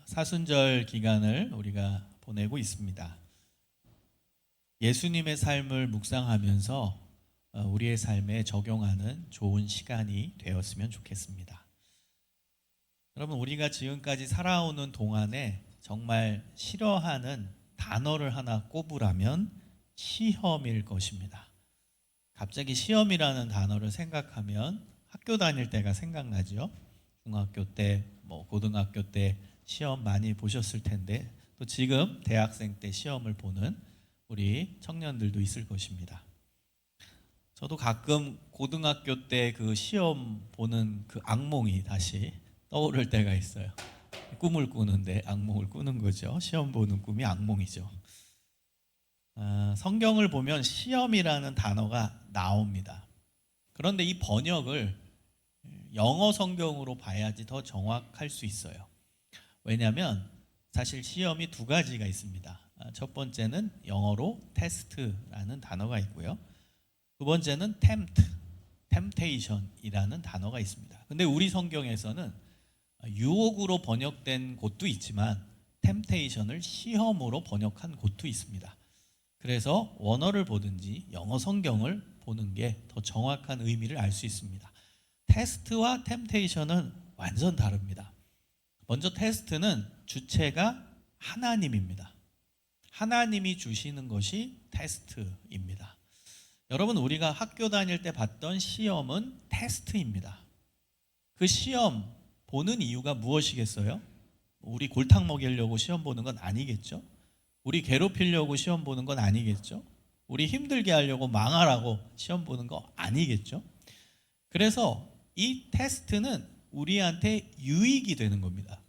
사순절 기간을 우리가 보내고 있습니다. 예수님의 삶을 묵상하면서 우리의 삶에 적용하는 좋은 시간이 되었으면 좋겠습니다. 여러분, 우리가 지금까지 살아오는 동안에 정말 싫어하는 단어를 하나 꼽으라면 시험일 것입니다. 갑자기 시험이라는 단어를 생각하면 학교 다닐 때가 생각나죠. 중학교 때, 고등학교 때 시험 많이 보셨을 텐데, 또 지금 대학생 때 시험을 보는 우리 청년들도 있을 것입니다. 저도 가끔 고등학교 때 그 시험 보는 그 악몽이 다시 떠오를 때가 있어요. 꿈을 꾸는데 악몽을 꾸는 거죠. 시험 보는 꿈이 악몽이죠. 성경을 보면 시험이라는 단어가 나옵니다. 그런데 이 번역을 영어 성경으로 봐야지 더 정확할 수 있어요. 왜냐하면 사실 시험이 두 가지가 있습니다. 첫 번째는 영어로 테스트라는 단어가 있고요. 두 번째는 temptation이라는 단어가 있습니다. 근데 우리 성경에서는 유혹으로 번역된 곳도 있지만 temptation을 시험으로 번역한 곳도 있습니다. 그래서 원어를 보든지 영어 성경을 보는 게 더 정확한 의미를 알 수 있습니다. 테스트와 temptation은 완전 다릅니다. 먼저 테스트는 주체가 하나님입니다. 하나님이 주시는 것이 테스트입니다. 여러분, 우리가 학교 다닐 때 봤던 시험은 테스트입니다. 그 시험 보는 이유가 무엇이겠어요? 우리 골탕 먹이려고 시험 보는 건 아니겠죠? 우리 괴롭히려고 시험 보는 건 아니겠죠? 우리 힘들게 하려고 망하라고 시험 보는 거 아니겠죠? 그래서 이 테스트는 우리한테 유익이 되는 겁니다.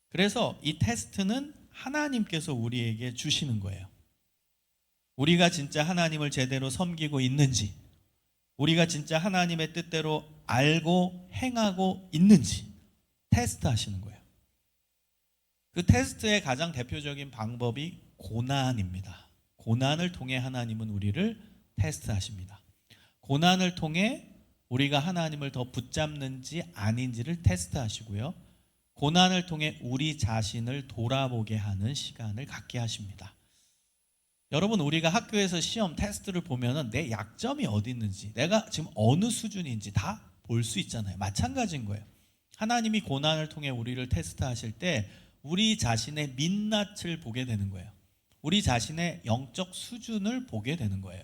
그래서 이 테스트는 하나님께서 우리에게 주시는 거예요. 우리가 진짜 하나님을 제대로 섬기고 있는지, 우리가 진짜 하나님의 뜻대로 알고 행하고 있는지 테스트 하시는 거예요. 그 테스트의 가장 대표적인 방법이 고난입니다. 고난을 통해 하나님은 우리를 테스트하십니다. 고난을 통해 우리가 하나님을 더 붙잡는지 아닌지를 테스트하시고요. 고난을 통해 우리 자신을 돌아보게 하는 시간을 갖게 하십니다. 여러분, 우리가 학교에서 시험 테스트를 보면은 내 약점이 어디 있는지, 내가 지금 어느 수준인지 다 볼 수 있잖아요. 마찬가지인 거예요. 하나님이 고난을 통해 우리를 테스트하실 때 우리 자신의 민낯을 보게 되는 거예요. 우리 자신의 영적 수준을 보게 되는 거예요.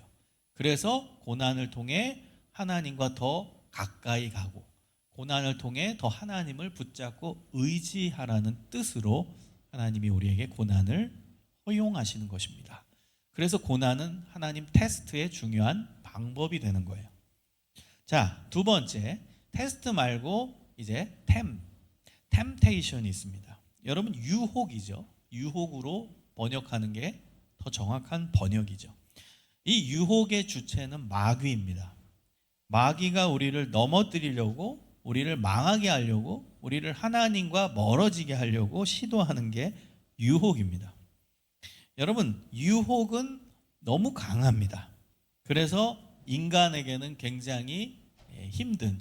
그래서 고난을 통해 하나님과 더 가까이 가고, 고난을 통해 더 하나님을 붙잡고 의지하라는 뜻으로 하나님이 우리에게 고난을 허용하시는 것입니다. 그래서 고난은 하나님 테스트의 중요한 방법이 되는 거예요. 자, 두 번째, 테스트 말고 이제 temptation이 있습니다. 여러분, 유혹이죠. 유혹으로 번역하는 게 더 정확한 번역이죠. 이 유혹의 주체는 마귀입니다. 마귀가 우리를 넘어뜨리려고, 우리를 망하게 하려고, 우리를 하나님과 멀어지게 하려고 시도하는 게 유혹입니다. 여러분, 유혹은 너무 강합니다. 그래서 인간에게는 굉장히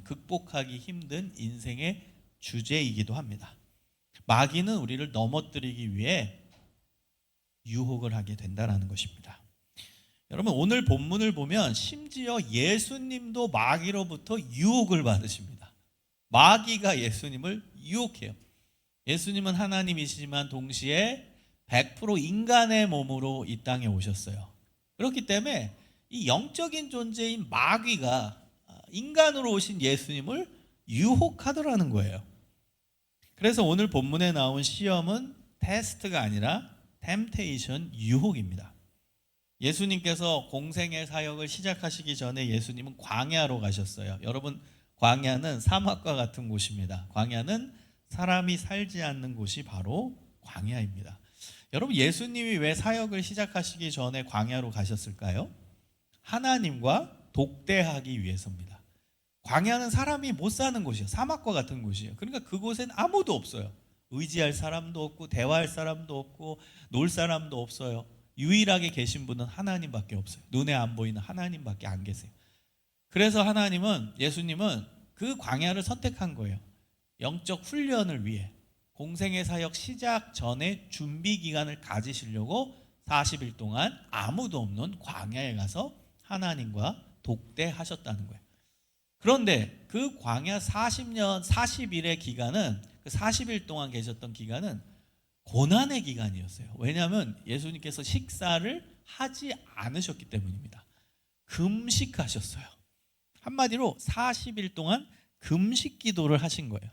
극복하기 힘든 인생의 주제이기도 합니다. 마귀는 우리를 넘어뜨리기 위해 유혹을 하게 된다는 것입니다. 여러분, 오늘 본문을 보면 심지어 예수님도 마귀로부터 유혹을 받으십니다. 마귀가 예수님을 유혹해요. 예수님은 하나님이시지만 동시에 100% 인간의 몸으로 이 땅에 오셨어요. 그렇기 때문에 이 영적인 존재인 마귀가 인간으로 오신 예수님을 유혹하더라는 거예요. 그래서 오늘 본문에 나온 시험은 테스트가 아니라 temptation, 유혹입니다. 예수님께서 공생의 사역을 시작하시기 전에 예수님은 광야로 가셨어요. 여러분, 광야는 사막과 같은 곳입니다. 광야는 사람이 살지 않는 곳이 바로 광야입니다. 여러분, 예수님이 왜 사역을 시작하시기 전에 광야로 가셨을까요? 하나님과 독대하기 위해서입니다. 광야는 사람이 못 사는 곳이에요. 사막과 같은 곳이에요. 그러니까 그곳엔 아무도 없어요. 의지할 사람도 없고, 대화할 사람도 없고, 놀 사람도 없어요. 유일하게 계신 분은 하나님밖에 없어요. 눈에 안 보이는 하나님밖에 안 계세요. 그래서 예수님은 그 광야를 선택한 거예요. 영적 훈련을 위해, 공생의 사역 시작 전에 준비 기간을 가지시려고 40일 동안 아무도 없는 광야에 가서 하나님과 독대하셨다는 거예요. 그런데 그 광야 40년 40일의 기간은, 그 40일 동안 계셨던 기간은 고난의 기간이었어요. 왜냐하면 예수님께서 식사를 하지 않으셨기 때문입니다. 금식하셨어요. 한마디로 40일 동안 금식 기도를 하신 거예요.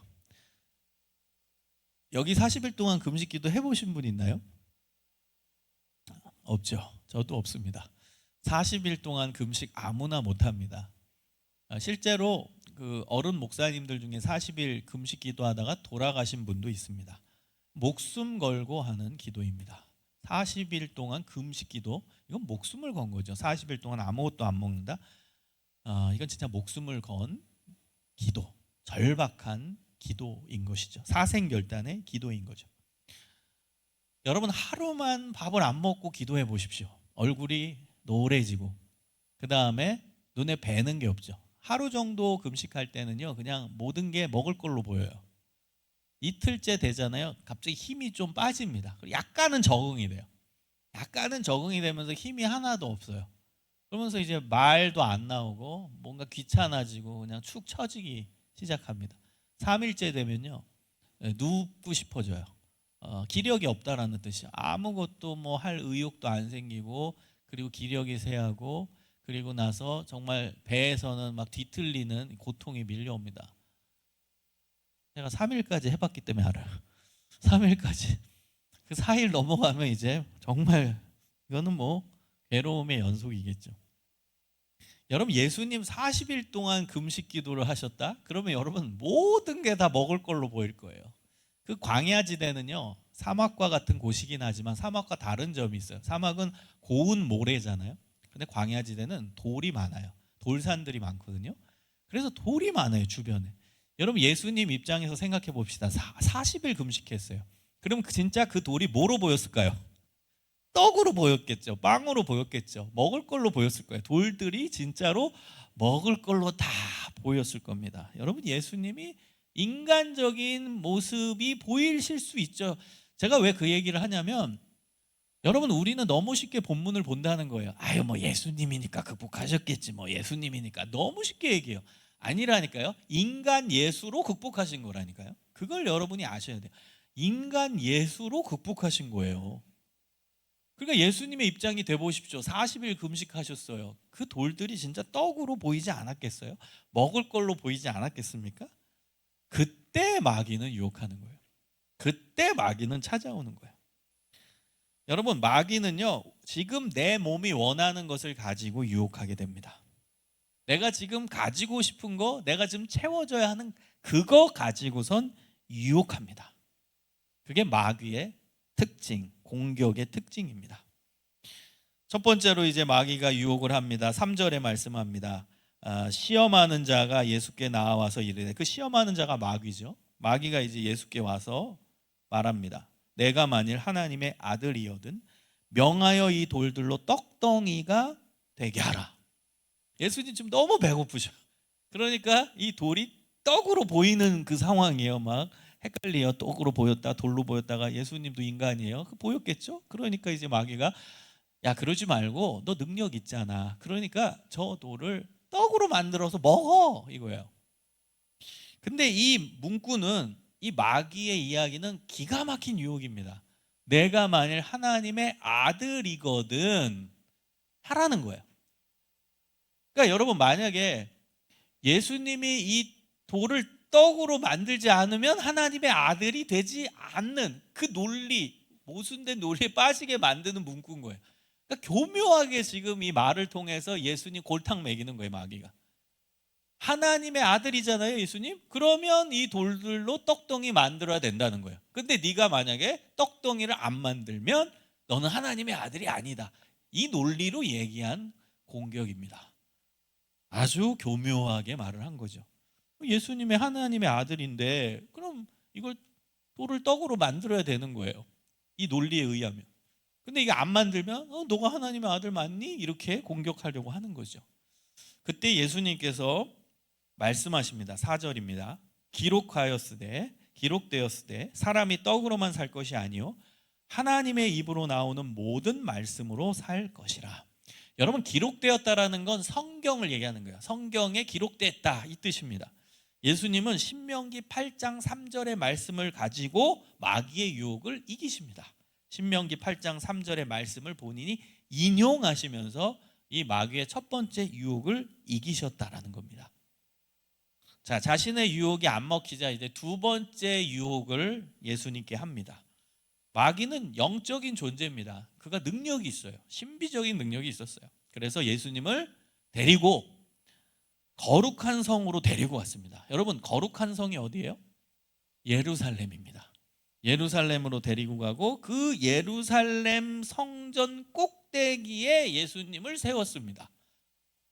여기 40일 동안 금식 기도 해보신 분 있나요? 없죠. 저도 없습니다. 40일 동안 금식 아무나 못합니다. 실제로 그 어른 목사님들 중에 40일 금식 기도하다가 돌아가신 분도 있습니다. 목숨 걸고 하는 기도입니다. 40일 동안 금식 기도, 이건 목숨을 건 거죠. 40일 동안 아무것도 안 먹는다. 이건 진짜 목숨을 건 기도, 절박한 기도인 것이죠. 사생결단의 기도인 거죠. 여러분, 하루만 밥을 안 먹고 기도해 보십시오. 얼굴이 노래지고 그 다음에 눈에 뵈는 게 없죠. 하루 정도 금식할 때는요, 그냥 모든 게 먹을 걸로 보여요. 이틀째 되잖아요. 갑자기 힘이 좀 빠집니다. 약간은 적응이 돼요. 약간은 적응이 되면서 힘이 하나도 없어요. 그러면서 이제 말도 안 나오고 뭔가 귀찮아지고 그냥 축 처지기 시작합니다. 3일째 되면요, 눕고 싶어져요. 기력이 없다라는 뜻이에요. 아무것도 뭐 할 의욕도 안 생기고, 그리고 기력이 쇠하고, 그리고 나서 정말 배에서는 막 뒤틀리는 고통이 밀려옵니다. 제가 3일까지 해봤기 때문에 알아요. 3일까지. 그 4일 넘어가면 이제 정말 이거는 뭐 괴로움의 연속이겠죠. 여러분, 예수님 40일 동안 금식 기도를 하셨다? 그러면 여러분 모든 게 다 먹을 걸로 보일 거예요. 그 광야지대는요, 사막과 같은 곳이긴 하지만 사막과 다른 점이 있어요. 사막은 고운 모래잖아요. 근데 광야지대는 돌이 많아요. 돌산들이 많거든요. 그래서 돌이 많아요, 주변에. 여러분, 예수님 입장에서 생각해 봅시다. 40일 금식했어요. 그럼 진짜 그 돌이 뭐로 보였을까요? 떡으로 보였겠죠. 빵으로 보였겠죠. 먹을 걸로 보였을 거예요. 돌들이 진짜로 먹을 걸로 다 보였을 겁니다. 여러분, 예수님이 인간적인 모습이 보이실 수 있죠. 제가 왜 그 얘기를 하냐면, 여러분, 우리는 너무 쉽게 본문을 본다는 거예요. 아유, 뭐 예수님이니까 극복하셨겠지, 뭐 예수님이니까. 너무 쉽게 얘기해요. 아니라니까요. 인간 예수로 극복하신 거라니까요. 그걸 여러분이 아셔야 돼요. 인간 예수로 극복하신 거예요. 그러니까 예수님의 입장이 돼 보십시오. 40일 금식하셨어요. 그 돌들이 진짜 떡으로 보이지 않았겠어요? 먹을 걸로 보이지 않았겠습니까? 그때 마귀는 유혹하는 거예요. 그때 마귀는 찾아오는 거예요. 여러분, 마귀는요, 지금 내 몸이 원하는 것을 가지고 유혹하게 됩니다. 내가 지금 가지고 싶은 거, 내가 지금 채워줘야 하는 그거 가지고선 유혹합니다. 그게 마귀의 특징, 공격의 특징입니다. 첫 번째로 이제 마귀가 유혹을 합니다. 3절에 말씀합니다. 시험하는 자가 예수께 나와서 이르되, 그 시험하는 자가 마귀죠. 마귀가 이제 예수께 와서 말합니다. 내가 만일 하나님의 아들이거든 명하여 이 돌들로 떡덩이가 되게 하라. 예수님 지금 너무 배고프셔. 그러니까 이 돌이 떡으로 보이는 그 상황이에요. 막 헷갈려요. 떡으로 보였다, 돌로 보였다가. 예수님도 인간이에요. 보였겠죠? 그러니까 이제 마귀가, 야, 그러지 말고 너 능력 있잖아. 그러니까 저 돌을 떡으로 만들어서 먹어, 이거예요. 근데 이 문구는, 이 마귀의 이야기는 기가 막힌 유혹입니다. 내가 만일 하나님의 아들이거든 하라는 거예요. 그러니까 여러분, 만약에 예수님이 이 돌을 떡으로 만들지 않으면 하나님의 아들이 되지 않는 그 논리, 모순된 논리에 빠지게 만드는 문구인 거예요. 그러니까 교묘하게 지금 이 말을 통해서 예수님 골탕 먹이는 거예요, 마귀가. 하나님의 아들이잖아요, 예수님. 그러면 이 돌들로 떡덩이 만들어야 된다는 거예요. 근데 네가 만약에 떡덩이를 안 만들면 너는 하나님의 아들이 아니다. 이 논리로 얘기한 공격입니다. 아주 교묘하게 말을 한 거죠. 예수님의 하나님의 아들인데 그럼 이걸 돌을 떡으로 만들어야 되는 거예요, 이 논리에 의하면. 근데 이게 안 만들면 너가 하나님의 아들 맞니? 이렇게 공격하려고 하는 거죠. 그때 예수님께서 말씀하십니다. 4절입니다. 기록하였으되 기록되었으되 사람이 떡으로만 살 것이 아니요 하나님의 입으로 나오는 모든 말씀으로 살 것이라. 여러분, 기록되었다라는 건 성경을 얘기하는 거예요. 성경에 기록됐다 이 뜻입니다. 예수님은 신명기 8장 3절의 말씀을 가지고 마귀의 유혹을 이기십니다. 신명기 8장 3절의 말씀을 본인이 인용하시면서 이 마귀의 첫 번째 유혹을 이기셨다라는 겁니다. 자, 자신의 유혹이 안 먹히자 이제 두 번째 유혹을 예수님께 합니다. 마귀는 영적인 존재입니다. 그가 능력이 있어요. 신비적인 능력이 있었어요. 그래서 예수님을 데리고 거룩한 성으로 데리고 왔습니다. 여러분, 거룩한 성이 어디예요? 예루살렘입니다. 예루살렘으로 데리고 가고 그 예루살렘 성전 꼭대기에 예수님을 세웠습니다.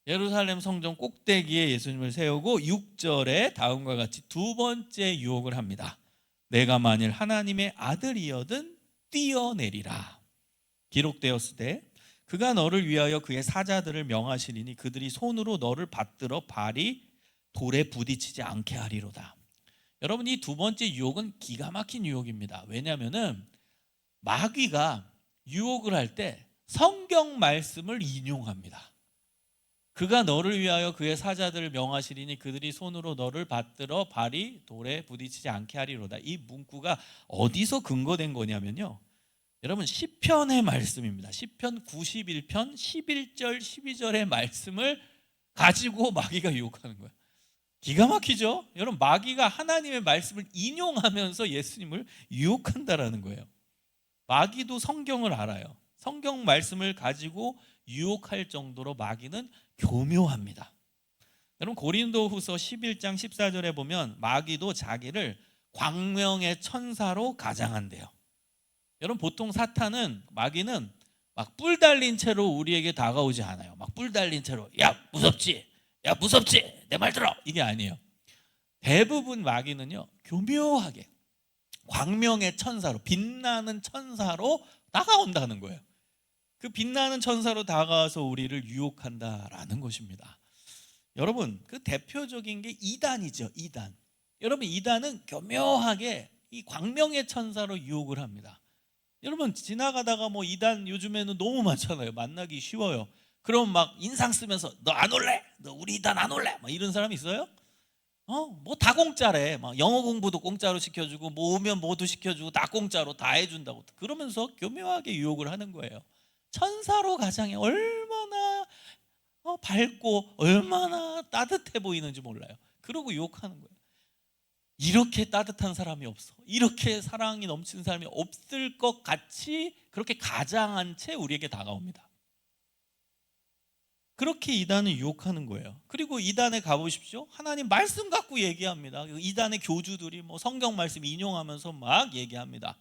예루살렘 성전 꼭대기에 예수님을 세우고 6절에 다음과 같이 두 번째 유혹을 합니다. 내가 만일 하나님의 아들이여든 뛰어내리라. 기록되었으되 그가 너를 위하여 그의 사자들을 명하시리니 그들이 손으로 너를 받들어 발이 돌에 부딪히지 않게 하리로다. 여러분, 이 두 번째 유혹은 기가 막힌 유혹입니다. 왜냐하면 마귀가 유혹을 할 때 성경 말씀을 인용합니다. 그가 너를 위하여 그의 사자들을 명하시리니 그들이 손으로 너를 받들어 발이 돌에 부딪히지 않게 하리로다. 이 문구가 어디서 근거된 거냐면요, 여러분, 시편의 말씀입니다. 시편 91편 11절 12절의 말씀을 가지고 마귀가 유혹하는 거예요. 기가 막히죠? 여러분, 마귀가 하나님의 말씀을 인용하면서 예수님을 유혹한다라는 거예요. 마귀도 성경을 알아요. 성경 말씀을 가지고 유혹할 정도로 마귀는 교묘합니다. 여러분, 고린도후서 11장 14절에 보면 마귀도 자기를 광명의 천사로 가장한대요. 여러분, 보통 사탄은, 마귀는 막 뿔 달린 채로 우리에게 다가오지 않아요. 막 뿔 달린 채로 야 무섭지? 야 무섭지? 내 말 들어! 이게 아니에요. 대부분 마귀는요, 교묘하게 광명의 천사로, 빛나는 천사로 다가온다는 거예요. 그 빛나는 천사로 다가와서 우리를 유혹한다라는 것입니다. 여러분, 그 대표적인 게 이단이죠. 이단. 여러분, 이단은 교묘하게 이 광명의 천사로 유혹을 합니다. 여러분, 지나가다가 뭐 이단 요즘에는 너무 많잖아요. 만나기 쉬워요. 그럼 막 인상 쓰면서 너 안 올래? 너 우리 이단 안 올래? 막 이런 사람 있어요? 뭐 다 공짜래. 막 영어 공부도 공짜로 시켜주고 뭐 오면 뭐도 시켜주고 다 공짜로 다 해준다고. 그러면서 교묘하게 유혹을 하는 거예요. 천사로 가장해 얼마나 밝고 얼마나 따뜻해 보이는지 몰라요. 그러고 유혹하는 거예요. 이렇게 따뜻한 사람이 없어. 이렇게 사랑이 넘치는 사람이 없을 것 같이 그렇게 가장한 채 우리에게 다가옵니다. 그렇게 이단을 유혹하는 거예요. 그리고 이단에 가보십시오. 하나님 말씀 갖고 얘기합니다. 이단의 교주들이 뭐 성경 말씀 인용하면서 막 얘기합니다.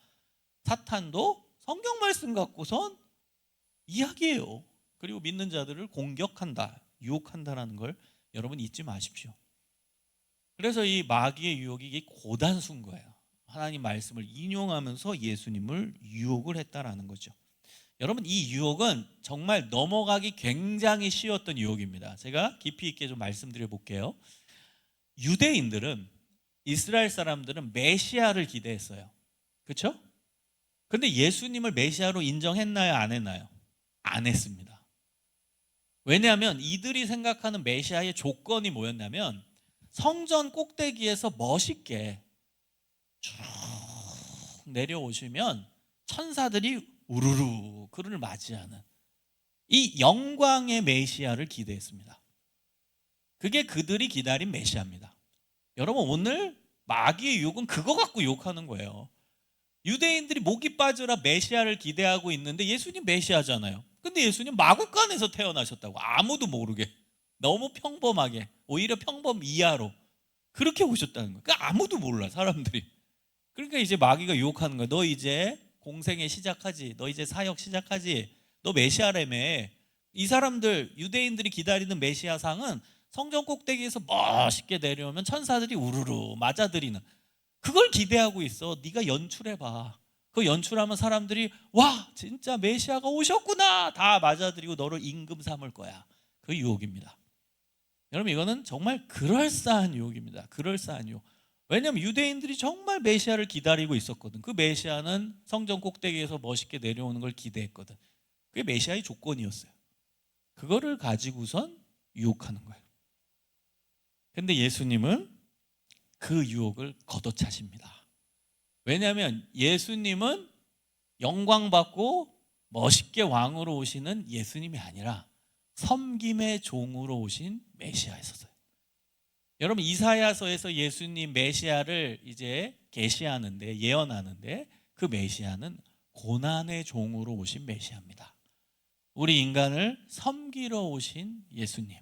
사탄도 성경 말씀 갖고선 이야기해요. 그리고 믿는 자들을 공격한다, 유혹한다라는 걸 여러분 잊지 마십시오. 그래서 이 마귀의 유혹이 이게 고단수인 거예요. 하나님 말씀을 인용하면서 예수님을 유혹을 했다라는 거죠. 여러분, 이 유혹은 정말 넘어가기 굉장히 쉬웠던 유혹입니다. 제가 깊이 있게 좀 말씀드려 볼게요. 유대인들은, 이스라엘 사람들은 메시아를 기대했어요. 그렇죠? 근데 예수님을 메시아로 인정했나요? 안 했나요? 안 했습니다. 왜냐하면 이들이 생각하는 메시아의 조건이 뭐였냐면 성전 꼭대기에서 멋있게 쭉 내려오시면 천사들이 우르르 그를 맞이하는 이 영광의 메시아를 기대했습니다. 그게 그들이 기다린 메시아입니다. 여러분, 오늘 마귀의 유혹은 그거 갖고 유혹하는 거예요. 유대인들이 목이 빠져라 메시아를 기대하고 있는데 예수님 메시아잖아요. 근데 예수님 마구간에서 태어나셨다고, 아무도 모르게, 너무 평범하게, 오히려 평범 이하로 그렇게 오셨다는 거예요. 그러니까 아무도 몰라, 사람들이. 그러니까 이제 마귀가 유혹하는 거예요. 너 이제 공생애 시작하지, 너 이제 사역 시작하지, 너 메시아라며. 이 사람들, 유대인들이 기다리는 메시아상은 성전 꼭대기에서 멋있게 내려오면 천사들이 우르르 맞아들이는, 그걸 기대하고 있어. 네가 연출해봐. 그 연출하면 사람들이 와 진짜 메시아가 오셨구나 다 맞아들이고 너를 임금 삼을 거야. 그 유혹입니다. 여러분, 이거는 정말 그럴싸한 유혹입니다. 그럴싸한 유혹. 왜냐하면 유대인들이 정말 메시아를 기다리고 있었거든. 그 메시아는 성전 꼭대기에서 멋있게 내려오는 걸 기대했거든. 그게 메시아의 조건이었어요. 그거를 가지고선 유혹하는 거예요. 근데 예수님은 그 유혹을 걷어차십니다. 왜냐하면 예수님은 영광받고 멋있게 왕으로 오시는 예수님이 아니라 섬김의 종으로 오신 메시아였어요. 여러분, 이사야서에서 예수님 메시아를 이제 계시하는데, 예언하는데, 그 메시아는 고난의 종으로 오신 메시아입니다. 우리 인간을 섬기러 오신 예수님,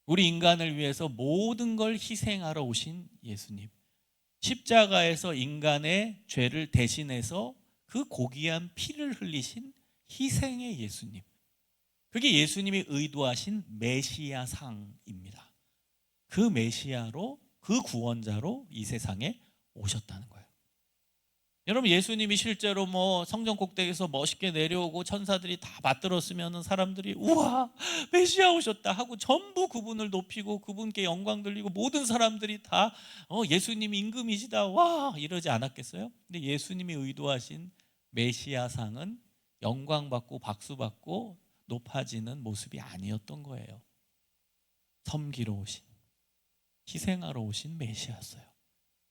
우리 인간을 위해서 모든 걸 희생하러 오신 예수님, 십자가에서 인간의 죄를 대신해서 그 고귀한 피를 흘리신 희생의 예수님, 그게 예수님이 의도하신 메시아상입니다. 그 메시아로, 그 구원자로 이 세상에 오셨다는 거예요. 여러분, 예수님이 실제로 성전 꼭대기에서 멋있게 내려오고 천사들이 다 받들었으면 사람들이 우와 메시아 오셨다 하고 전부 그분을 높이고 그분께 영광 돌리고 모든 사람들이 다 예수님이 임금이시다 와 이러지 않았겠어요? 근데 예수님이 의도하신 메시아상은 영광받고 박수받고 높아지는 모습이 아니었던 거예요. 섬기러 오신, 희생하러 오신 메시아였어요.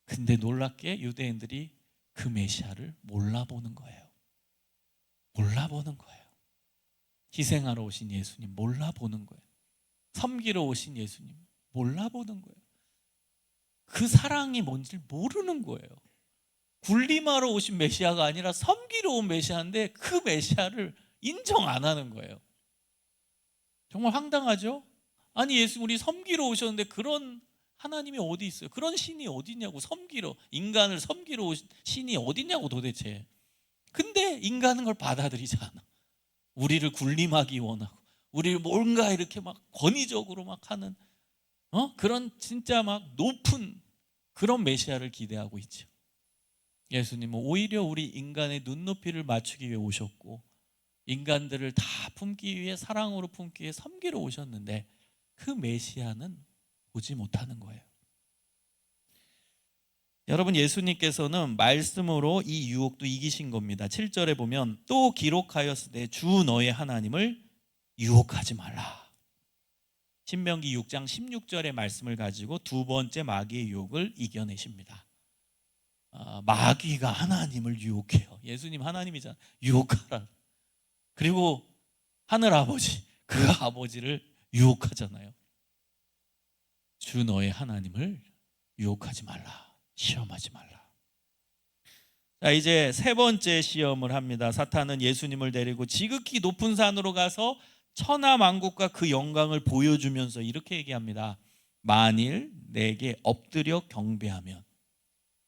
근데 놀랍게 유대인들이 그 메시아를 몰라보는 거예요. 몰라보는 거예요. 희생하러 오신 예수님 몰라보는 거예요. 섬기러 오신 예수님 몰라보는 거예요. 그 사랑이 뭔지 모르는 거예요. 군림하러 오신 메시아가 아니라 섬기러 온 메시아인데 그 메시아를 인정 안 하는 거예요. 정말 황당하죠? 아니 예수 우리 섬기러 오셨는데 그런 하나님이 어디 있어요? 그런 신이 어디 있냐고, 섬기러, 인간을 섬기러 오신 신이 어디 있냐고 도대체. 근데 인간은 그걸 받아들이지 않아. 우리를 군림하기 원하고 우리를 뭔가 이렇게 막 권위적으로 막 하는 그런 진짜 막 높은 그런 메시아를 기대하고 있죠. 예수님은 오히려 우리 인간의 눈높이를 맞추기 위해 오셨고 인간들을 다 품기 위해, 사랑으로 품기 위해 섬기러 오셨는데 그 메시아는 보지 못하는 거예요. 여러분, 예수님께서는 말씀으로 이 유혹도 이기신 겁니다. 7절에 보면 또 기록하였으되 주 너의 하나님을 유혹하지 말라. 신명기 6장 16절의 말씀을 가지고 두 번째 마귀의 유혹을 이겨내십니다. 마귀가 하나님을 유혹해요. 예수님 하나님이잖아. 유혹하라. 그리고 하늘 아버지, 그 아버지를 유혹하잖아요. 주 너의 하나님을 유혹하지 말라. 시험하지 말라. 자, 이제 세 번째 시험을 합니다. 사탄은 예수님을 데리고 지극히 높은 산으로 가서 천하 만국과 그 영광을 보여주면서 이렇게 얘기합니다. 만일 내게 엎드려 경배하면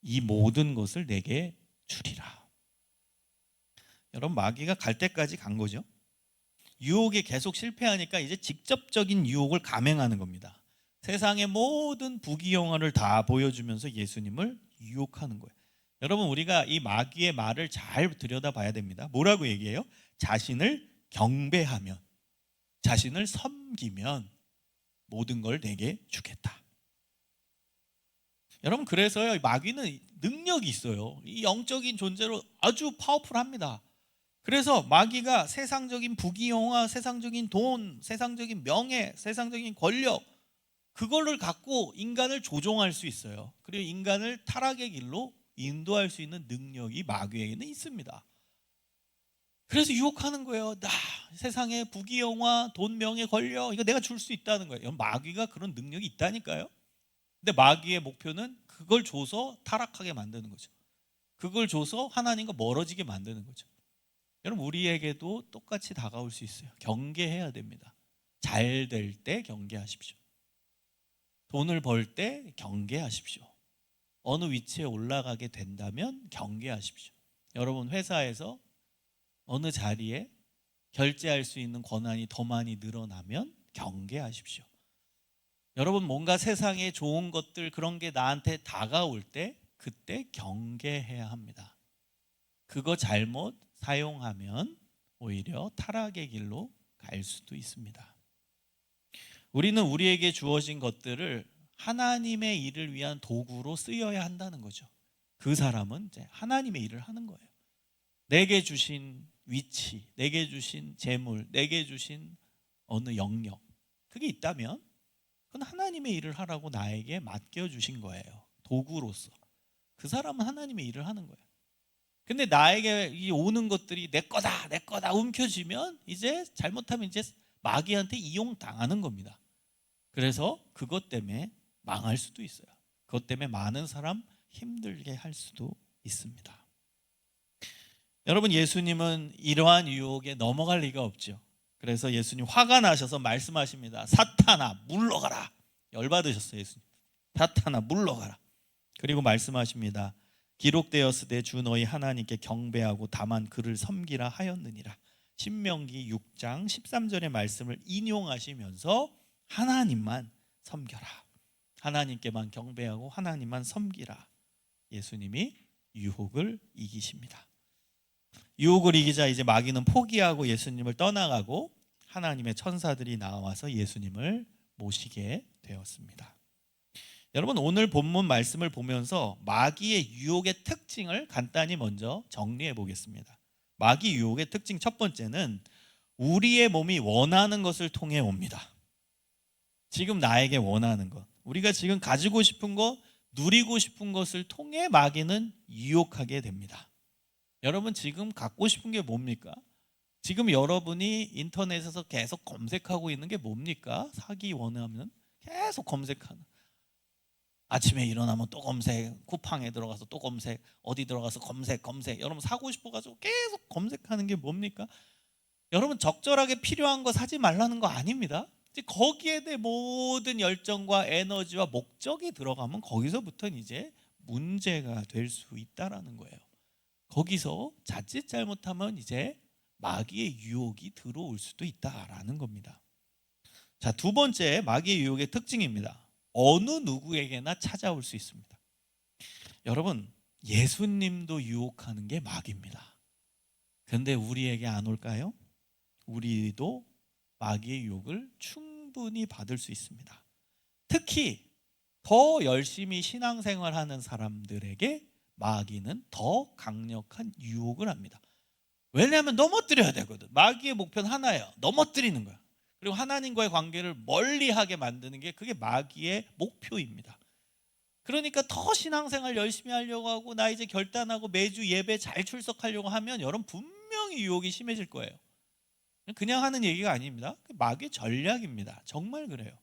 이 모든 것을 내게 주리라. 여러분, 마귀가 갈 때까지 간 거죠. 유혹에 계속 실패하니까 이제 직접적인 유혹을 감행하는 겁니다. 세상의 모든 부귀영화를 다 보여주면서 예수님을 유혹하는 거예요. 여러분, 우리가 이 마귀의 말을 잘 들여다봐야 됩니다. 뭐라고 얘기해요? 자신을 경배하면, 자신을 섬기면 모든 걸 내게 주겠다. 여러분, 그래서요, 마귀는 능력이 있어요. 이 영적인 존재로 아주 파워풀합니다. 그래서 마귀가 세상적인 부귀영화, 세상적인 돈, 세상적인 명예, 세상적인 권력, 그거를 갖고 인간을 조종할 수 있어요. 그리고 인간을 타락의 길로 인도할 수 있는 능력이 마귀에게는 있습니다. 그래서 유혹하는 거예요. 나 세상에 부귀영화, 돈, 명예, 권력, 이거 내가 줄 수 있다는 거예요. 마귀가 그런 능력이 있다니까요. 근데 마귀의 목표는 그걸 줘서 타락하게 만드는 거죠. 그걸 줘서 하나님과 멀어지게 만드는 거죠. 여러분, 우리에게도 똑같이 다가올 수 있어요. 경계해야 됩니다. 잘 될 때 경계하십시오. 돈을 벌 때 경계하십시오. 어느 위치에 올라가게 된다면 경계하십시오. 여러분, 회사에서 어느 자리에 결제할 수 있는 권한이 더 많이 늘어나면 경계하십시오. 여러분, 뭔가 세상에 좋은 것들, 그런 게 나한테 다가올 때 그때 경계해야 합니다. 그거 잘못 사용하면 오히려 타락의 길로 갈 수도 있습니다. 우리는 우리에게 주어진 것들을 하나님의 일을 위한 도구로 쓰여야 한다는 거죠. 그 사람은 이제 하나님의 일을 하는 거예요. 내게 주신 위치, 내게 주신 재물, 내게 주신 어느 영역, 그게 있다면 그건 하나님의 일을 하라고 나에게 맡겨주신 거예요. 도구로서. 그 사람은 하나님의 일을 하는 거예요. 근데 나에게 이 오는 것들이 내 거다, 내 거다 움켜쥐면 이제 잘못하면 이제 마귀한테 이용당하는 겁니다. 그래서 그것 때문에 망할 수도 있어요. 그것 때문에 많은 사람 힘들게 할 수도 있습니다. 여러분, 예수님은 이러한 유혹에 넘어갈 리가 없죠. 그래서 예수님 화가 나셔서 말씀하십니다. 사탄아 물러가라. 열받으셨어요, 예수님. 사탄아 물러가라. 그리고 말씀하십니다. 기록되었으되 주 너희 하나님께 경배하고 다만 그를 섬기라 하였느니라. 신명기 6장 13절의 말씀을 인용하시면서 하나님만 섬겨라. 하나님께만 경배하고 하나님만 섬기라. 예수님이 유혹을 이기십니다. 유혹을 이기자 이제 마귀는 포기하고 예수님을 떠나가고 하나님의 천사들이 나와서 예수님을 모시게 되었습니다. 여러분, 오늘 본문 말씀을 보면서 마귀의 유혹의 특징을 간단히 먼저 정리해 보겠습니다. 마귀 유혹의 특징 첫 번째는 우리의 몸이 원하는 것을 통해 옵니다. 지금 나에게 원하는 것, 우리가 지금 가지고 싶은 것, 누리고 싶은 것을 통해 마귀는 유혹하게 됩니다. 여러분, 지금 갖고 싶은 게 뭡니까? 지금 여러분이 인터넷에서 계속 검색하고 있는 게 뭡니까? 사기 원하면 계속 검색하는. 아침에 일어나면 또 검색, 쿠팡에 들어가서 또 검색, 어디 들어가서 검색. 여러분 사고 싶어가지고 계속 검색하는 게 뭡니까? 여러분, 적절하게 필요한 거 사지 말라는 거 아닙니다. 거기에 대해 모든 열정과 에너지와 목적이 들어가면 거기서부터는 이제 문제가 될 수 있다라는 거예요. 거기서 자칫 잘못하면 이제 마귀의 유혹이 들어올 수도 있다라는 겁니다. 자, 두 번째 마귀의 유혹의 특징입니다. 어느 누구에게나 찾아올 수 있습니다. 여러분, 예수님도 유혹하는 게 마귀입니다. 그런데 우리에게 안 올까요? 우리도 마귀의 유혹을 충분히 받을 수 있습니다. 특히 더 열심히 신앙생활하는 사람들에게 마귀는 더 강력한 유혹을 합니다. 왜냐하면 넘어뜨려야 되거든. 마귀의 목표는 하나예요. 넘어뜨리는 거야. 그리고 하나님과의 관계를 멀리하게 만드는 게 그게 마귀의 목표입니다. 그러니까 더 신앙생활 열심히 하려고 하고 나 이제 결단하고 매주 예배 잘 출석하려고 하면 여러분 분명히 유혹이 심해질 거예요. 그냥 하는 얘기가 아닙니다. 마귀의 전략입니다. 정말 그래요.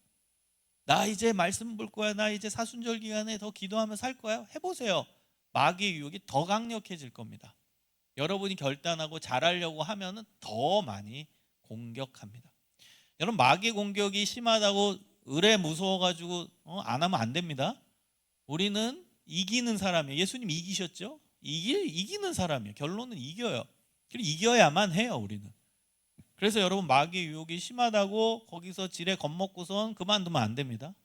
나 이제 말씀 볼 거야. 나 이제 사순절 기간에 더 기도하며 살 거야. 해보세요. 마귀의 유혹이 더 강력해질 겁니다. 여러분이 결단하고 잘하려고 하면 더 많이 공격합니다. 여러분, 마귀 공격이 심하다고 을에 무서워가지고 안 하면 안 됩니다. 우리는 이기는 사람이에요. 예수님 이기셨죠? 이기는 사람이에요. 결론은 이겨요. 그리고 이겨야만 해요, 우리는. 그래서 여러분, 마귀의 유혹이 심하다고 거기서 지레 겁먹고선 그만두면 안 됩니다.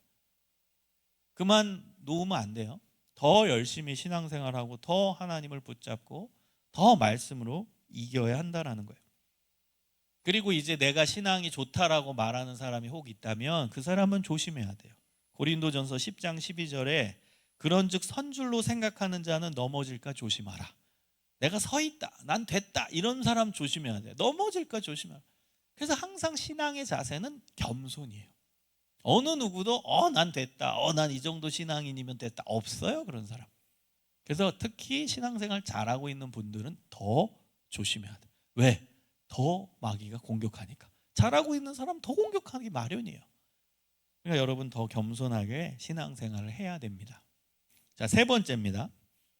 그만 놓으면 안 돼요. 더 열심히 신앙생활하고 더 하나님을 붙잡고 더 말씀으로 이겨야 한다라는 거예요. 그리고 이제 내가 신앙이 좋다라고 말하는 사람이 혹 있다면 그 사람은 조심해야 돼요. 고린도전서 10장 12절에 그런즉 선줄로 생각하는 자는 넘어질까 조심하라. 내가 서 있다, 난 됐다, 이런 사람 조심해야 돼요. 넘어질까 조심하라. 그래서 항상 신앙의 자세는 겸손이에요. 어느 누구도 난 됐다, 난 이 정도 신앙인이면 됐다, 없어요, 그런 사람. 그래서 특히 신앙생활 잘하고 있는 분들은 더 조심해야 돼요. 왜? 더 마귀가 공격하니까. 잘하고 있는 사람 더 공격하기 마련이에요. 그러니까 여러분 더 겸손하게 신앙생활을 해야 됩니다. 자, 세 번째입니다.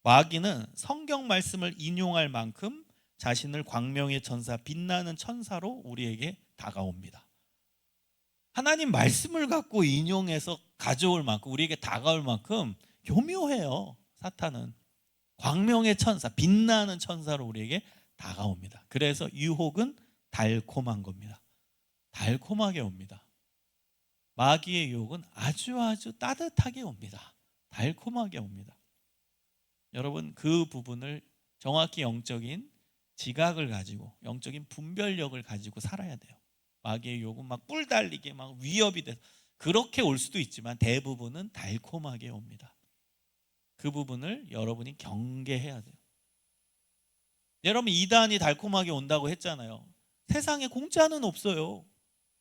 마귀는 성경 말씀을 인용할 만큼 자신을 광명의 천사, 빛나는 천사로 우리에게 다가옵니다. 하나님 말씀을 갖고 인용해서 가져올 만큼, 우리에게 다가올 만큼 교묘해요. 사탄은 광명의 천사, 빛나는 천사로 우리에게 다가옵니다. 그래서 유혹은 달콤한 겁니다. 달콤하게 옵니다. 마귀의 유혹은 아주 따뜻하게 옵니다. 달콤하게 옵니다. 여러분, 그 부분을 정확히 영적인 지각을 가지고, 영적인 분별력을 가지고 살아야 돼요. 마귀의 유혹은 막 뿔 달리게 막 위협이 돼서 그렇게 올 수도 있지만 대부분은 달콤하게 옵니다. 그 부분을 여러분이 경계해야 돼요. 여러분, 이단이 달콤하게 온다고 했잖아요. 세상에 공짜는 없어요.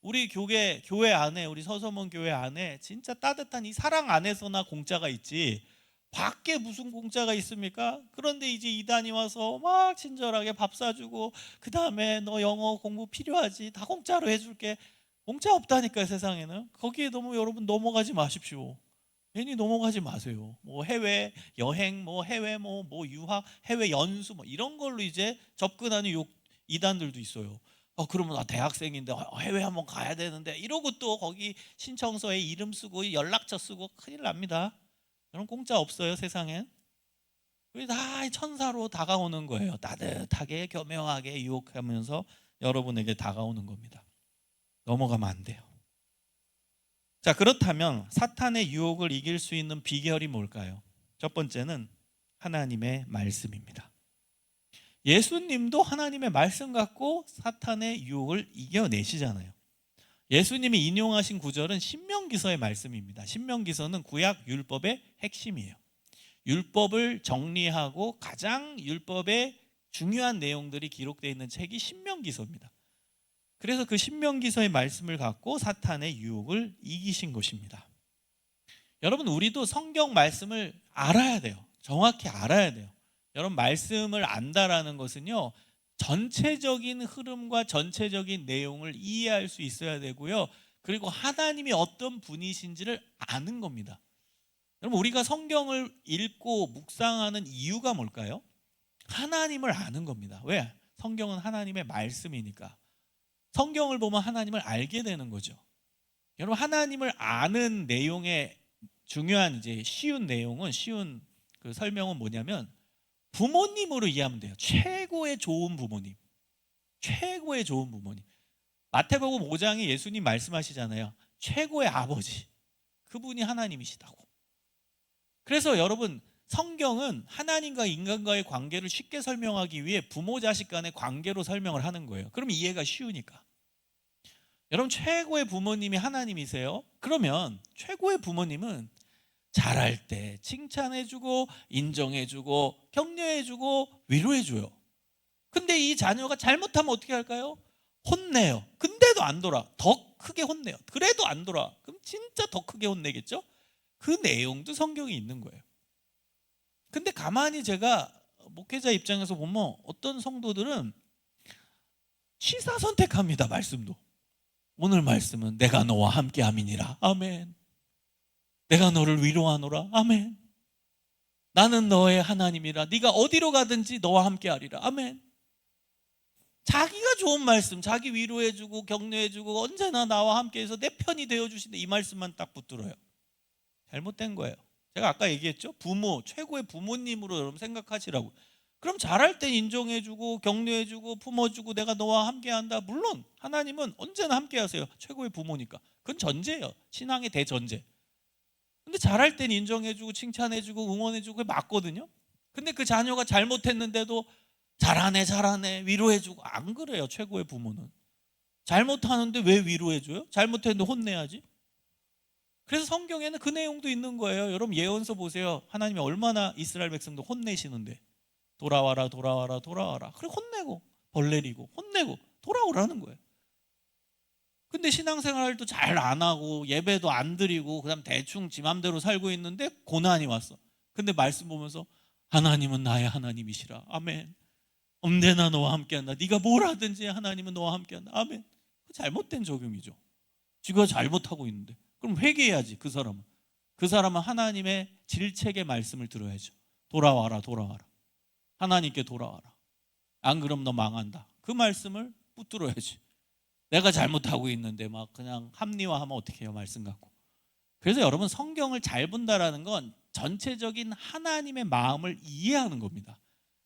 우리 교회 안에, 우리 서서문 교회 안에 진짜 따뜻한 이 사랑 안에서나 공짜가 있지, 밖에 무슨 공짜가 있습니까? 그런데 이제 이단이 와서 막 친절하게 밥 사주고, 그 다음에 너 영어 공부 필요하지? 다 공짜로 해줄게. 공짜 없다니까요, 세상에는. 거기에 너무 여러분 넘어가지 마십시오. 괜히 넘어가지 마세요. 뭐 해외 여행, 뭐 해외 뭐 유학, 해외 연수 뭐 이런 걸로 이제 접근하는 이단들도 있어요. 그러면 나 대학생인데 해외 한번 가야 되는데 이러고 또 거기 신청서에 이름 쓰고 연락처 쓰고 큰일 납니다. 여러분, 공짜 없어요, 세상엔. 그게 다 천사로 다가오는 거예요. 따뜻하게 교묘하게 유혹하면서 여러분에게 다가오는 겁니다. 넘어가면 안 돼요. 자, 그렇다면 사탄의 유혹을 이길 수 있는 비결이 뭘까요? 첫 번째는 하나님의 말씀입니다. 예수님도 하나님의 말씀 갖고 사탄의 유혹을 이겨내시잖아요. 예수님이 인용하신 구절은 신명기서의 말씀입니다. 신명기서는 구약 율법의 핵심이에요. 율법을 정리하고 가장 율법의 중요한 내용들이 기록되어 있는 책이 신명기서입니다. 그래서 그 신명기서의 말씀을 갖고 사탄의 유혹을 이기신 것입니다. 여러분, 우리도 성경 말씀을 알아야 돼요. 정확히 알아야 돼요. 여러분, 말씀을 안다라는 것은요, 전체적인 흐름과 전체적인 내용을 이해할 수 있어야 되고요, 그리고 하나님이 어떤 분이신지를 아는 겁니다. 여러분, 우리가 성경을 읽고 묵상하는 이유가 뭘까요? 하나님을 아는 겁니다. 왜? 성경은 하나님의 말씀이니까. 성경을 보면 하나님을 알게 되는 거죠. 여러분, 하나님을 아는 내용의 중요한 이제 쉬운 내용은, 쉬운 그 설명은 뭐냐면 부모님으로 이해하면 돼요. 최고의 좋은 부모님. 최고의 좋은 부모님. 마태복음 5장에 예수님 말씀하시잖아요. 최고의 아버지. 그분이 하나님이시다고. 그래서 여러분, 성경은 하나님과 인간과의 관계를 쉽게 설명하기 위해 부모 자식 간의 관계로 설명을 하는 거예요. 그럼 이해가 쉬우니까. 여러분, 최고의 부모님이 하나님이세요? 그러면 최고의 부모님은 잘할 때 칭찬해주고 인정해주고 격려해주고 위로해줘요. 근데 이 자녀가 잘못하면 어떻게 할까요? 혼내요. 근데도 안 돌아. 더 크게 혼내요. 그래도 안 돌아. 그럼 진짜 더 크게 혼내겠죠? 그 내용도 성경에 있는 거예요. 근데 가만히 제가 목회자 입장에서 보면 어떤 성도들은 취사 선택합니다. 말씀도. 오늘 말씀은 내가 너와 함께 함이니라. 아멘. 내가 너를 위로하노라. 아멘. 나는 너의 하나님이라. 네가 어디로 가든지 너와 함께 하리라. 아멘. 자기가 좋은 말씀, 자기 위로해주고 격려해주고 언제나 나와 함께해서 내 편이 되어주신다, 이 말씀만 딱 붙들어요. 잘못된 거예요. 제가 아까 얘기했죠. 부모, 최고의 부모님으로 여러분 생각하시라고. 그럼 잘할 땐 인정해주고 격려해주고 품어주고 내가 너와 함께한다. 물론 하나님은 언제나 함께하세요. 최고의 부모니까. 그건 전제예요. 신앙의 대전제. 근데 잘할 땐 인정해주고 칭찬해주고 응원해주고 그게 맞거든요. 근데 그 자녀가 잘못했는데도 잘하네 위로해주고, 안 그래요. 최고의 부모는 잘못하는데 왜 위로해줘요? 잘못했는데 혼내야지. 그래서 성경에는 그 내용도 있는 거예요. 여러분, 예언서 보세요. 하나님이 얼마나 이스라엘 백성도 혼내시는데, 돌아와라 그래 혼내고 벌 내리고 혼내고 돌아오라는 거예요. 근데 신앙생활도 잘 안 하고 예배도 안 드리고 그다음 대충 지 맘대로 살고 있는데 고난이 왔어. 근데 말씀 보면서 하나님은 나의 하나님이시라. 아멘. 언제나 너와 함께한다. 네가 뭘 하든지 하나님은 너와 함께한다. 아멘. 잘못된 적용이죠. 지가 잘못하고 있는데. 그럼 회개해야지. 그 사람은 하나님의 질책의 말씀을 들어야죠. 돌아와라. 하나님께 돌아와라. 안 그럼 너 망한다. 그 말씀을 붙들어야지. 내가 잘못하고 있는데 막 그냥 합리화하면 어떻게 해요, 말씀 갖고. 그래서 여러분, 성경을 잘 본다라는 건 전체적인 하나님의 마음을 이해하는 겁니다.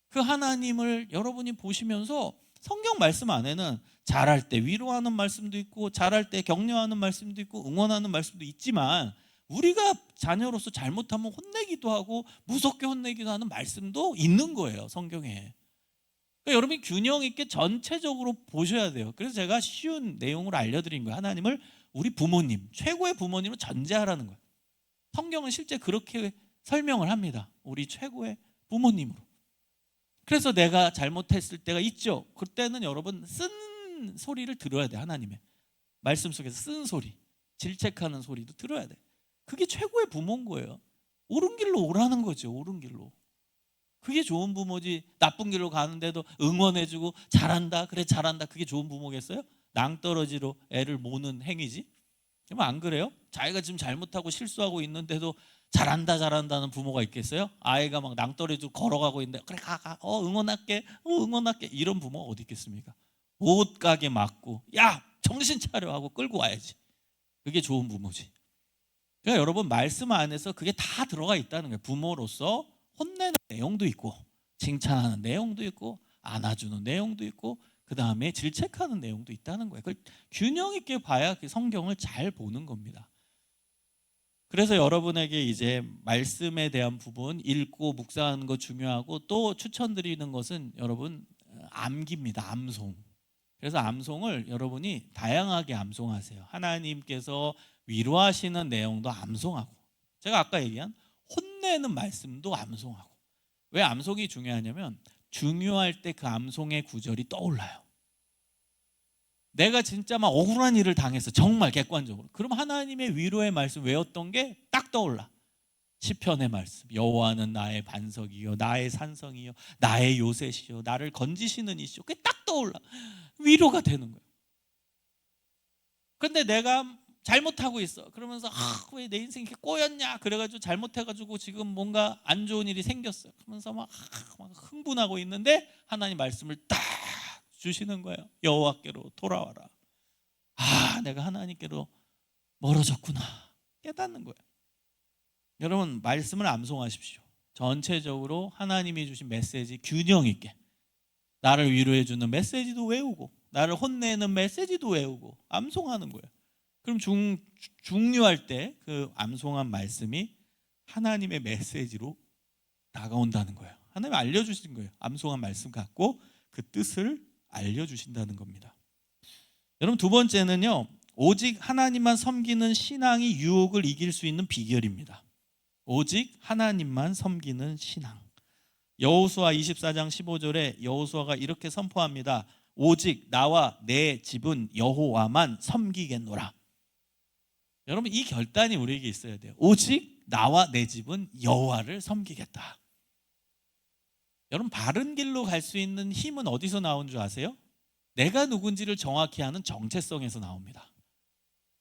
그 하나님을 여러분이 보시면서 성경 말씀 안에는 잘할 때 위로하는 말씀도 있고 잘할 때 격려하는 말씀도 있고 응원하는 말씀도 있지만, 우리가 자녀로서 잘못하면 혼내기도 하고 무섭게 혼내기도 하는 말씀도 있는 거예요, 성경에. 그러니까 여러분이 균형 있게 전체적으로 보셔야 돼요. 그래서 제가 쉬운 내용으로 알려드린 거예요. 하나님을 우리 부모님, 최고의 부모님을 전제하라는 거예요. 성경은 실제 그렇게 설명을 합니다. 우리 최고의 부모님으로. 그래서 내가 잘못했을 때가 있죠. 그때는 여러분 쓴 소리를 들어야 돼. 하나님의 말씀 속에서 쓴 소리, 질책하는 소리도 들어야 돼. 그게 최고의 부모인 거예요. 옳은 길로 오라는 거죠. 옳은 길로. 그게 좋은 부모지. 나쁜 길로 가는데도 응원해주고 잘한다, 그래 잘한다, 그게 좋은 부모겠어요? 낭떠러지로 애를 모는 행위지. 그러면 안 그래요? 자기가 지금 잘못하고 실수하고 있는데도 잘한다 잘한다는 부모가 있겠어요? 아이가 막 낭떠러지로 걸어가고 있는데 그래 가 응원할게 응원할게, 이런 부모가 어디 있겠습니까? 못 가게 막고 야 정신 차려 하고 끌고 와야지. 그게 좋은 부모지. 그러니까 여러분 말씀 안에서 그게 다 들어가 있다는 거예요. 부모로서 혼내는 내용도 있고 칭찬하는 내용도 있고 안아주는 내용도 있고 그 다음에 질책하는 내용도 있다는 거예요. 그걸 균형 있게 봐야 그 성경을 잘 보는 겁니다. 그래서 여러분에게 이제 말씀에 대한 부분 읽고 묵상하는 거 중요하고, 또 추천드리는 것은 여러분 암기입니다. 암송. 그래서 암송을 여러분이 다양하게 암송하세요. 하나님께서 위로하시는 내용도 암송하고, 제가 아까 얘기한 혼내는 말씀도 암송하고. 왜 암송이 중요하냐면 중요할 때 그 암송의 구절이 떠올라요. 내가 진짜 막 억울한 일을 당했어, 정말 객관적으로. 그럼 하나님의 위로의 말씀 외웠던 게 딱 떠올라. 시편의 말씀, 여호와는 나의 반석이요 나의 산성이요 나의 요새시요 나를 건지시는 이시요. 그게 딱 떠올라. 위로가 되는 거예요. 근데 내가 잘못하고 있어. 그러면서 왜 내 인생이 이렇게 꼬였냐, 그래가지고 잘못해가지고 지금 뭔가 안 좋은 일이 생겼어요. 그러면서 막 흥분하고 있는데 하나님 말씀을 딱 주시는 거예요. 여호와께로 돌아와라. 내가 하나님께로 멀어졌구나 깨닫는 거예요. 여러분 말씀을 암송하십시오. 전체적으로 하나님이 주신 메시지 균형 있게, 나를 위로해 주는 메시지도 외우고 나를 혼내는 메시지도 외우고 암송하는 거예요. 그럼 중요할 때 그 암송한 말씀이 하나님의 메시지로 다가온다는 거예요. 하나님이 알려주신 거예요. 암송한 말씀 갖고 그 뜻을 알려주신다는 겁니다. 여러분 두 번째는요, 오직 하나님만 섬기는 신앙이 유혹을 이길 수 있는 비결입니다. 오직 하나님만 섬기는 신앙. 여호수아 24장 15절에 여호수아가 이렇게 선포합니다. 오직 나와 내 집은 여호와만 섬기겠노라. 여러분 이 결단이 우리에게 있어야 돼요. 오직 나와 내 집은 여호와를 섬기겠다. 여러분 바른 길로 갈 수 있는 힘은 어디서 나온 줄 아세요? 내가 누군지를 정확히 아는 정체성에서 나옵니다.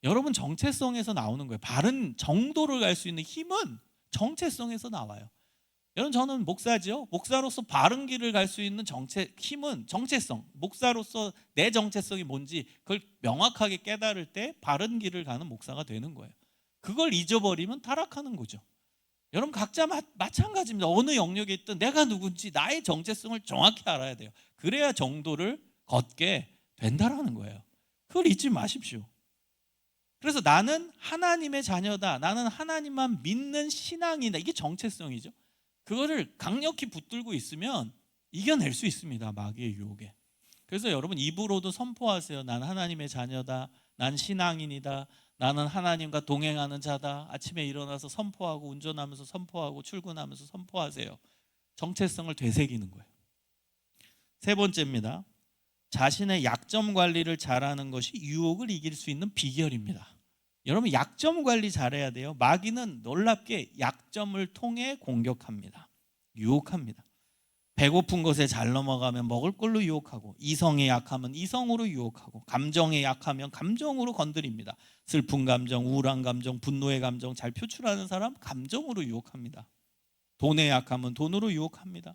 여러분 정체성에서 나오는 거예요. 바른 정도를 갈 수 있는 힘은 정체성에서 나와요. 여러분 저는 목사죠. 목사로서 바른 길을 갈 수 있는 힘은 정체성. 목사로서 내 정체성이 뭔지 그걸 명확하게 깨달을 때 바른 길을 가는 목사가 되는 거예요. 그걸 잊어버리면 타락하는 거죠. 여러분 각자 마찬가지입니다. 어느 영역에 있든 내가 누군지 나의 정체성을 정확히 알아야 돼요. 그래야 정도를 걷게 된다라는 거예요. 그걸 잊지 마십시오. 그래서 나는 하나님의 자녀다, 나는 하나님만 믿는 신앙이다, 이게 정체성이죠. 그거를 강력히 붙들고 있으면 이겨낼 수 있습니다, 마귀의 유혹에. 그래서 여러분 입으로도 선포하세요. 난 하나님의 자녀다, 난 신앙인이다, 나는 하나님과 동행하는 자다. 아침에 일어나서 선포하고, 운전하면서 선포하고, 출근하면서 선포하세요. 정체성을 되새기는 거예요. 세 번째입니다. 자신의 약점 관리를 잘하는 것이 유혹을 이길 수 있는 비결입니다. 여러분 약점 관리 잘해야 돼요. 마귀는 놀랍게 약점을 통해 공격합니다. 유혹합니다. 배고픈 것에 잘 넘어가면 먹을 걸로 유혹하고, 이성에 약하면 이성으로 유혹하고, 감정에 약하면 감정으로 건드립니다. 슬픈 감정, 우울한 감정, 분노의 감정 잘 표출하는 사람 감정으로 유혹합니다. 돈에 약하면 돈으로 유혹합니다.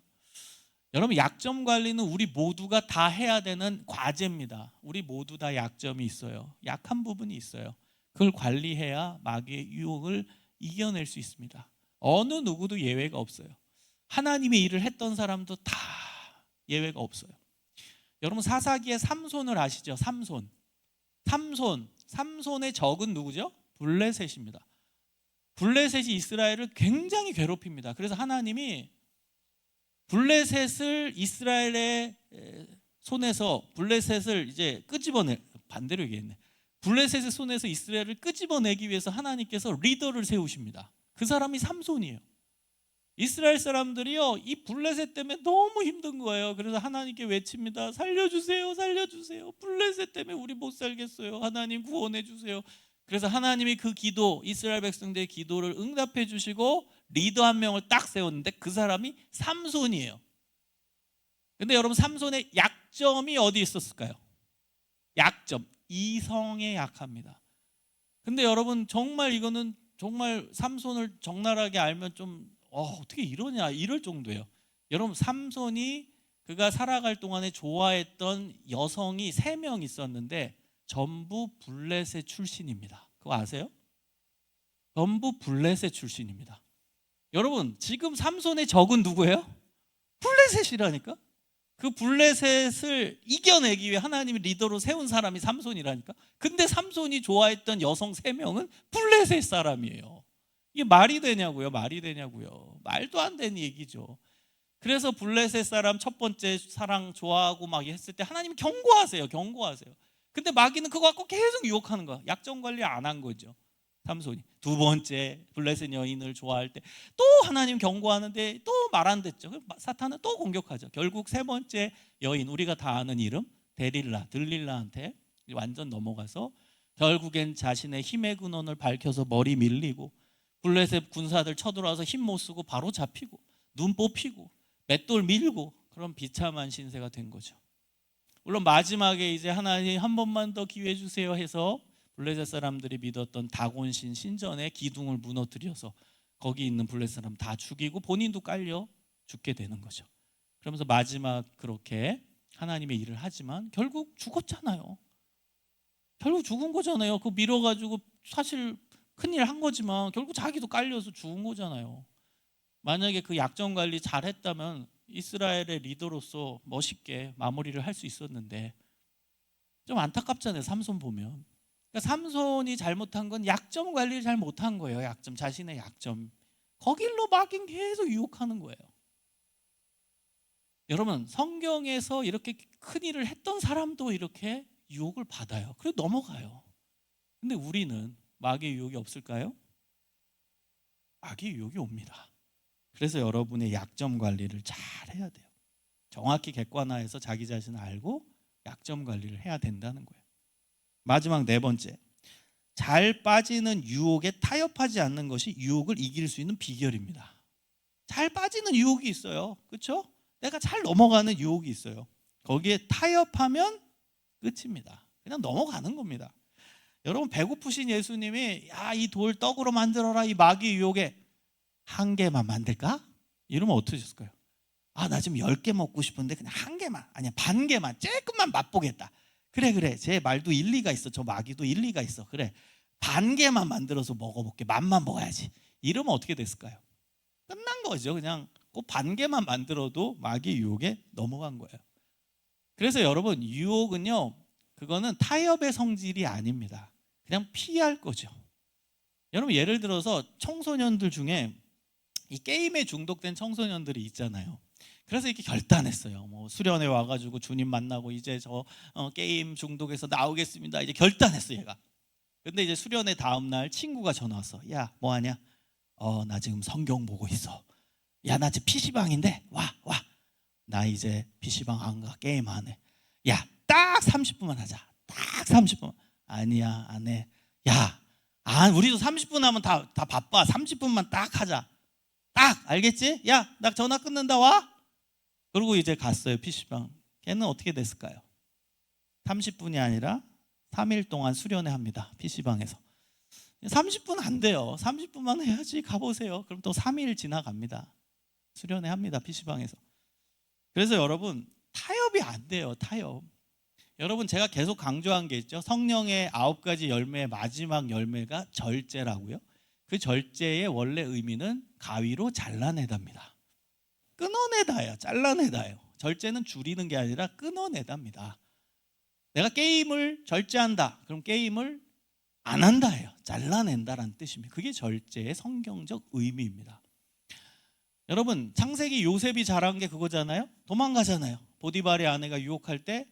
여러분 약점 관리는 우리 모두가 다 해야 되는 과제입니다. 우리 모두 다 약점이 있어요. 약한 부분이 있어요. 그걸 관리해야 마귀의 유혹을 이겨낼 수 있습니다. 어느 누구도 예외가 없어요. 하나님의 일을 했던 사람도 다 예외가 없어요. 여러분 사사기의 삼손을 아시죠? 삼손의 적은 누구죠? 블레셋입니다. 블레셋이 이스라엘을 굉장히 괴롭힙니다. 그래서 하나님이 블레셋을 이스라엘의 손에서 블레셋을 이제 끄집어내, 반대로 얘기했네. 블레셋의 손에서 이스라엘을 끄집어내기 위해서 하나님께서 리더를 세우십니다. 그 사람이 삼손이에요. 이스라엘 사람들이요, 이 블레셋 때문에 너무 힘든 거예요. 그래서 하나님께 외칩니다. 살려주세요, 살려주세요. 블레셋 때문에 우리 못 살겠어요. 하나님 구원해 주세요. 그래서 하나님이 그 기도, 이스라엘 백성들의 기도를 응답해 주시고 리더 한 명을 딱 세웠는데 그 사람이 삼손이에요. 근데 여러분, 삼손의 약점이 어디 있었을까요? 약점, 이성에 약합니다. 근데 여러분, 정말 이거는 정말 삼손을 적나라하게 알면 좀 어떻게 이러냐 이럴 정도예요. 여러분, 삼손이 그가 살아갈 동안에 좋아했던 여성이 3명 있었는데 전부 블레셋 출신입니다. 그거 아세요? 전부 블레셋 출신입니다. 여러분, 지금 삼손의 적은 누구예요? 블레셋이라니까. 그 블레셋을 이겨내기 위해 하나님이 리더로 세운 사람이 삼손이라니까. 근데 삼손이 좋아했던 여성 3명은 블레셋 사람이에요. 이게 말이 되냐고요? 말이 되냐고요? 말도 안 되는 얘기죠. 그래서 블레셋 사람 첫 번째 사랑 좋아하고 막 했을 때 하나님이 경고하세요. 경고하세요. 근데 마귀는 그거 갖고 계속 유혹하는 거야. 약점 관리 안 한 거죠, 삼손이. 두 번째 블레셋 여인을 좋아할 때 또 하나님 경고하는데 또 말 안 듣죠. 사탄은 또 공격하죠. 결국 3번째 여인, 우리가 다 아는 이름 들릴라한테 완전 넘어가서 결국엔 자신의 힘의 근원을 밝혀서 머리 밀리고, 블레셋 군사들 쳐들어와서 힘 못 쓰고 바로 잡히고, 눈 뽑히고, 맷돌 밀고, 그런 비참한 신세가 된 거죠. 물론 마지막에 이제 하나님 한 번만 더 기회 주세요 해서 블레셋 사람들이 믿었던 다곤신 신전의 기둥을 무너뜨려서 거기 있는 블레셋 사람 다 죽이고 본인도 깔려 죽게 되는 거죠. 그러면서 마지막 그렇게 하나님의 일을 하지만 결국 죽었잖아요. 결국 죽은 거잖아요. 그거 밀어가지고 사실 큰일 한 거지만 결국 자기도 깔려서 죽은 거잖아요. 만약에 그 약점 관리 잘했다면 이스라엘의 리더로서 멋있게 마무리를 할 수 있었는데, 좀 안타깝잖아요. 삼손 보면. 그러니까 삼손이 잘못한 건 약점 관리를 잘 못한 거예요. 약점, 자신의 약점. 거길로 마귀는 계속 유혹하는 거예요. 여러분, 성경에서 이렇게 큰 일을 했던 사람도 이렇게 유혹을 받아요. 그래도 넘어가요. 근데 우리는 마귀의 유혹이 없을까요? 마귀의 유혹이 옵니다. 그래서 여러분의 약점 관리를 잘 해야 돼요. 정확히 객관화해서 자기 자신을 알고 약점 관리를 해야 된다는 거예요. 마지막 4번째, 잘 빠지는 유혹에 타협하지 않는 것이 유혹을 이길 수 있는 비결입니다. 잘 빠지는 유혹이 있어요. 그렇죠? 내가 잘 넘어가는 유혹이 있어요. 거기에 타협하면 끝입니다. 그냥 넘어가는 겁니다. 여러분, 배고프신 예수님이 이 돌 떡으로 만들어라, 이 마귀 유혹에 한 개만 만들까? 이러면 어떠셨을까요? 나 지금 10개 먹고 싶은데 그냥 한 개만, 아니야 반 개만, 조금만 맛보겠다. 그래 제 말도 일리가 있어. 저 마귀도 일리가 있어. 그래, 반 개만 만들어서 먹어볼게. 맛만 먹어야지. 이러면 어떻게 됐을까요? 끝난 거죠. 그냥 그 반 개만 만들어도 마귀 유혹에 넘어간 거예요. 그래서 여러분, 유혹은요, 그거는 타협의 성질이 아닙니다. 그냥 피할 거죠. 여러분, 예를 들어서 청소년들 중에 이 게임에 중독된 청소년들이 있잖아요. 그래서 이렇게 결단했어요. 수련회 와가지고 주님 만나고 이제 저 게임 중독에서 나오겠습니다. 이제 결단했어, 얘가. 근데 이제 수련회 다음 날 친구가 전화 왔어. 야, 뭐 하냐? 나 지금 성경 보고 있어. 야, 나 지금 PC방인데 와. 나 이제 PC방 안 가. 게임 안 해. 야, 딱 30분만 하자. 딱 30분. 아니야, 안 해. 야, 우리도 30분 하면 다 바빠. 30분만 딱 하자. 딱, 알겠지? 야, 나 전화 끊는다, 와. 그리고 이제 갔어요, PC방. 걔는 어떻게 됐을까요? 30분이 아니라 3일 동안 수련회 합니다, PC방에서. 30분 안 돼요. 30분만 해야지. 가보세요. 그럼 또 3일 지나갑니다. 수련회 합니다, PC방에서. 그래서 여러분, 타협이 안 돼요. 타협. 여러분, 제가 계속 강조한 게 있죠. 성령의 9가지 열매의 마지막 열매가 절제라고요. 그 절제의 원래 의미는 가위로 잘라내다입니다. 끊어내다예요. 잘라내다예요. 절제는 줄이는 게 아니라 끊어내다입니다. 내가 게임을 절제한다. 그럼 게임을 안 한다예요. 잘라낸다라는 뜻입니다. 그게 절제의 성경적 의미입니다. 여러분, 창세기 요셉이 잘한 게 그거잖아요. 도망가잖아요. 보디발의 아내가 유혹할 때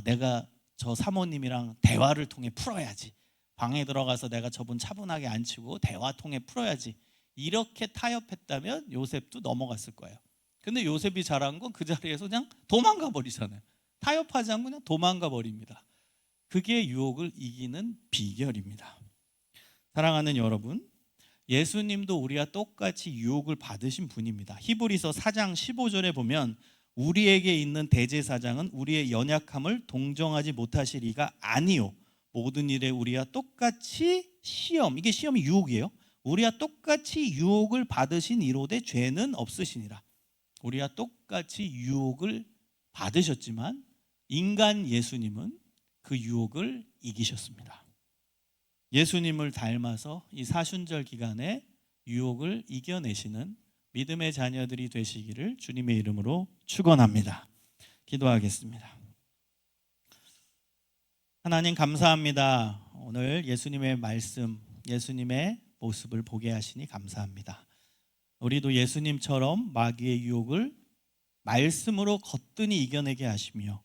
내가 저 사모님이랑 대화를 통해 풀어야지. 방에 들어가서 내가 저분 차분하게 앉히고 대화 통해 풀어야지. 이렇게 타협했다면 요셉도 넘어갔을 거예요. 근데 요셉이 잘한 건 그 자리에서 그냥 도망가 버리잖아요. 타협하지 않고 그냥 도망가 버립니다. 그게 유혹을 이기는 비결입니다. 사랑하는 여러분, 예수님도 우리와 똑같이 유혹을 받으신 분입니다. 히브리서 4장 15절에 보면 우리에게 있는 대제사장은 우리의 연약함을 동정하지 못하실 이가 아니요 모든 일에 우리와 똑같이 시험, 이게 시험이 유혹이에요. 우리와 똑같이 유혹을 받으신 이로되 죄는 없으시니라. 우리와 똑같이 유혹을 받으셨지만 인간 예수님은 그 유혹을 이기셨습니다. 예수님을 닮아서 이 사순절 기간에 유혹을 이겨내시는 믿음의 자녀들이 되시기를 주님의 이름으로 축원합니다. 기도하겠습니다. 하나님 감사합니다. 오늘 예수님의 말씀, 예수님의 모습을 보게 하시니 감사합니다. 우리도 예수님처럼 마귀의 유혹을 말씀으로 거뜬히 이겨내게 하시며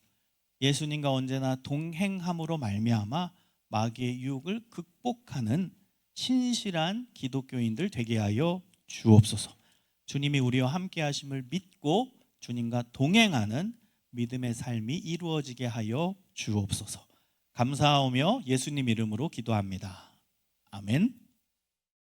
예수님과 언제나 동행함으로 말미암아 마귀의 유혹을 극복하는 신실한 기독교인들 되게 하여 주옵소서. 주님이 우리와 함께 하심을 믿고 주님과 동행하는 믿음의 삶이 이루어지게 하여 주옵소서. 감사하며 예수님 이름으로 기도합니다. 아멘.